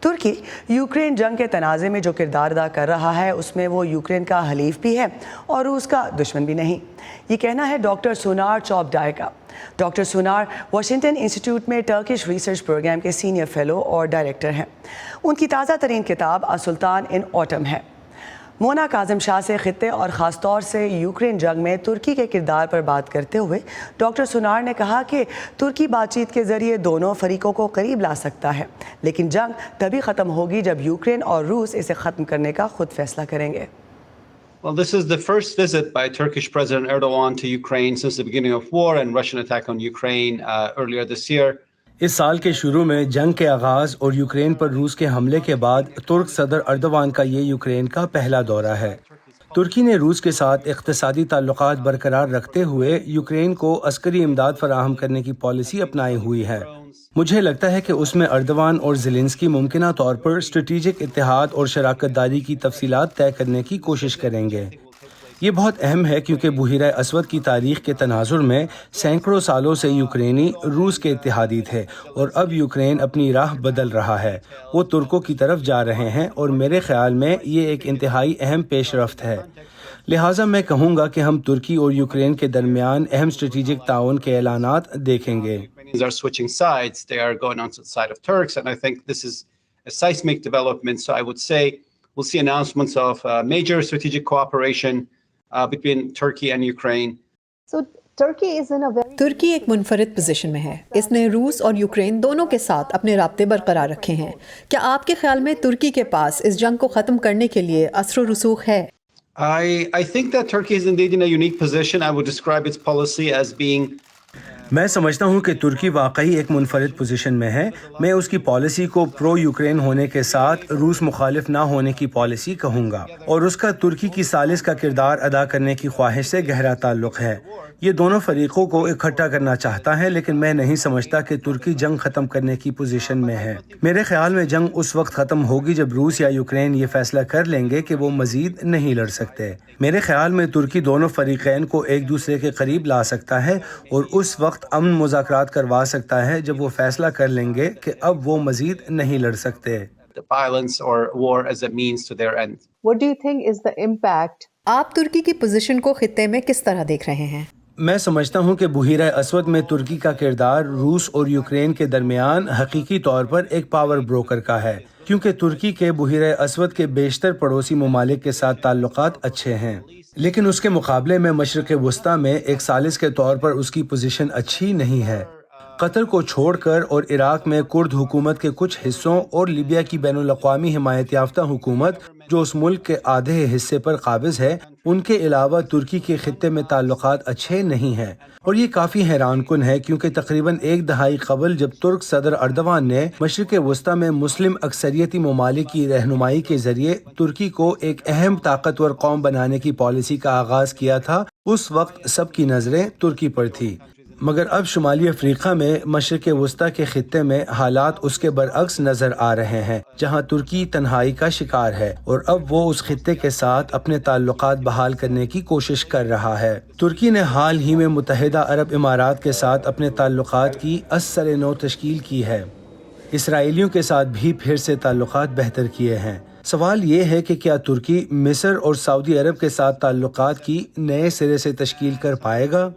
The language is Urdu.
ترکی یوکرین جنگ کے تنازع میں جو کردار ادا کر رہا ہے اس میں وہ یوکرین کا حلیف بھی ہے اور روس کا دشمن بھی نہیں، یہ کہنا ہے ڈاکٹر سونار چوبڈائے کا۔ ڈاکٹر سونار واشنگٹن انسٹیٹیوٹ میں ٹرکش ریسرچ پروگرام کے سینئر فیلو اور ڈائریکٹر ہیں۔ ان کی تازہ ترین کتاب سلطان ان آٹم ہے۔ مونا کاظم شاہ سے خطے اور خاص طور سے یوکرین جنگ میں ترکی کے کردار پر بات کرتے ہوئے ڈاکٹر سونار نے کہا کہ ترکی بات چیت کے ذریعے دونوں فریقوں کو قریب لا سکتا ہے، لیکن جنگ تبھی ختم ہوگی جب یوکرین اور روس اسے ختم کرنے کا خود فیصلہ کریں گے۔ Well, this is the first visit by Turkish President Erdogan to Ukraine since the beginning of war and Russian attack on Ukraine earlier this year. اس سال کے شروع میں جنگ کے آغاز اور یوکرین پر روس کے حملے کے بعد ترک صدر اردوان کا یہ یوکرین کا پہلا دورہ ہے۔ ترکی نے روس کے ساتھ اقتصادی تعلقات برقرار رکھتے ہوئے یوکرین کو عسکری امداد فراہم کرنے کی پالیسی اپنائی ہوئی ہے۔ مجھے لگتا ہے کہ اس میں اردوان اور زیلنسکی ممکنہ طور پر اسٹریٹجک اتحاد اور شراکت داری کی تفصیلات طے کرنے کی کوشش کریں گے۔ یہ بہت اہم ہے کیونکہ بحیرہ اسود کی تاریخ کے تناظر میں سینکڑوں سالوں سے یوکرینی روس کے اتحادی تھے اور اب یوکرین اپنی راہ بدل رہا ہے، وہ ترکوں کی طرف جا رہے ہیں اور میرے خیال میں یہ ایک انتہائی اہم پیش رفت ہے۔ لہٰذا میں کہوں گا کہ ہم ترکی اور یوکرین کے درمیان اہم اسٹریٹجک تعاون کے اعلانات دیکھیں گے۔ They are switching sides. They are going on to the side of Turks, and I think this is a seismic development. So I would say we'll see announcements of major strategic cooperation between Turkey and Ukraine. So ترکی ایک منفرد پوزیشن میں ہے۔ اس نے روس اور یوکرین دونوں کے ساتھ اپنے رابطے برقرار رکھے ہیں۔ کیا آپ کے خیال میں ترکی کے پاس اس جنگ کو ختم کرنے کے لیے اثر و رسوخ ہے؟ I think that Turkey is indeed in a unique position. I would describe its policy as being میں سمجھتا ہوں کہ ترکی واقعی ایک منفرد پوزیشن میں ہے۔ میں اس کی پالیسی کو پرو یوکرین ہونے کے ساتھ روس مخالف نہ ہونے کی پالیسی کہوں گا، اور اس کا ترکی کی ثالث کا کردار ادا کرنے کی خواہش سے گہرا تعلق ہے۔ یہ دونوں فریقوں کو اکٹھا کرنا چاہتا ہے، لیکن میں نہیں سمجھتا کہ ترکی جنگ ختم کرنے کی پوزیشن میں ہے۔ میرے خیال میں جنگ اس وقت ختم ہوگی جب روس یا یوکرین یہ فیصلہ کر لیں گے کہ وہ مزید نہیں لڑ سکتے۔ میرے خیال میں ترکی دونوں فریقین کو ایک دوسرے کے قریب لا سکتا ہے اور اس وقت امن مذاکرات کروا سکتا ہے جب وہ فیصلہ کر لیں گے کہ اب وہ مزید نہیں لڑ سکتے۔ the violence or war as a means to their end. What do you think is the impact؟ آپ ترکی کی پوزیشن کو خطے میں کس طرح دیکھ رہے ہیں؟ میں سمجھتا ہوں کہ بحیرہ اسود میں ترکی کا کردار روس اور یوکرین کے درمیان حقیقی طور پر ایک پاور بروکر کا ہے، کیونکہ ترکی کے بحیرہ اسود کے بیشتر پڑوسی ممالک کے ساتھ تعلقات اچھے ہیں، لیکن اس کے مقابلے میں مشرق وسطیٰ میں ایک ثالث کے طور پر اس کی پوزیشن اچھی نہیں ہے۔ قطر کو چھوڑ کر اور عراق میں کرد حکومت کے کچھ حصوں اور لیبیا کی بین الاقوامی حمایت یافتہ حکومت جو اس ملک کے آدھے حصے پر قابض ہے، ان کے علاوہ ترکی کے خطے میں تعلقات اچھے نہیں ہیں، اور یہ کافی حیران کن ہے کیونکہ تقریباً ایک دہائی قبل جب ترک صدر اردوان نے مشرق وسطیٰ میں مسلم اکثریتی ممالک کی رہنمائی کے ذریعے ترکی کو ایک اہم طاقتور قوم بنانے کی پالیسی کا آغاز کیا تھا، اس وقت سب کی نظریں ترکی پر تھی، مگر اب شمالی افریقہ میں مشرق وسطیٰ کے خطے میں حالات اس کے برعکس نظر آ رہے ہیں، جہاں ترکی تنہائی کا شکار ہے اور اب وہ اس خطے کے ساتھ اپنے تعلقات بحال کرنے کی کوشش کر رہا ہے۔ ترکی نے حال ہی میں متحدہ عرب امارات کے ساتھ اپنے تعلقات کی از سر نو تشکیل کی ہے۔ اسرائیلیوں کے ساتھ بھی پھر سے تعلقات بہتر کیے ہیں۔ سوال یہ ہے کہ کیا ترکی مصر اور سعودی عرب کے ساتھ تعلقات کی نئے سرے سے تشکیل کر پائے گا؟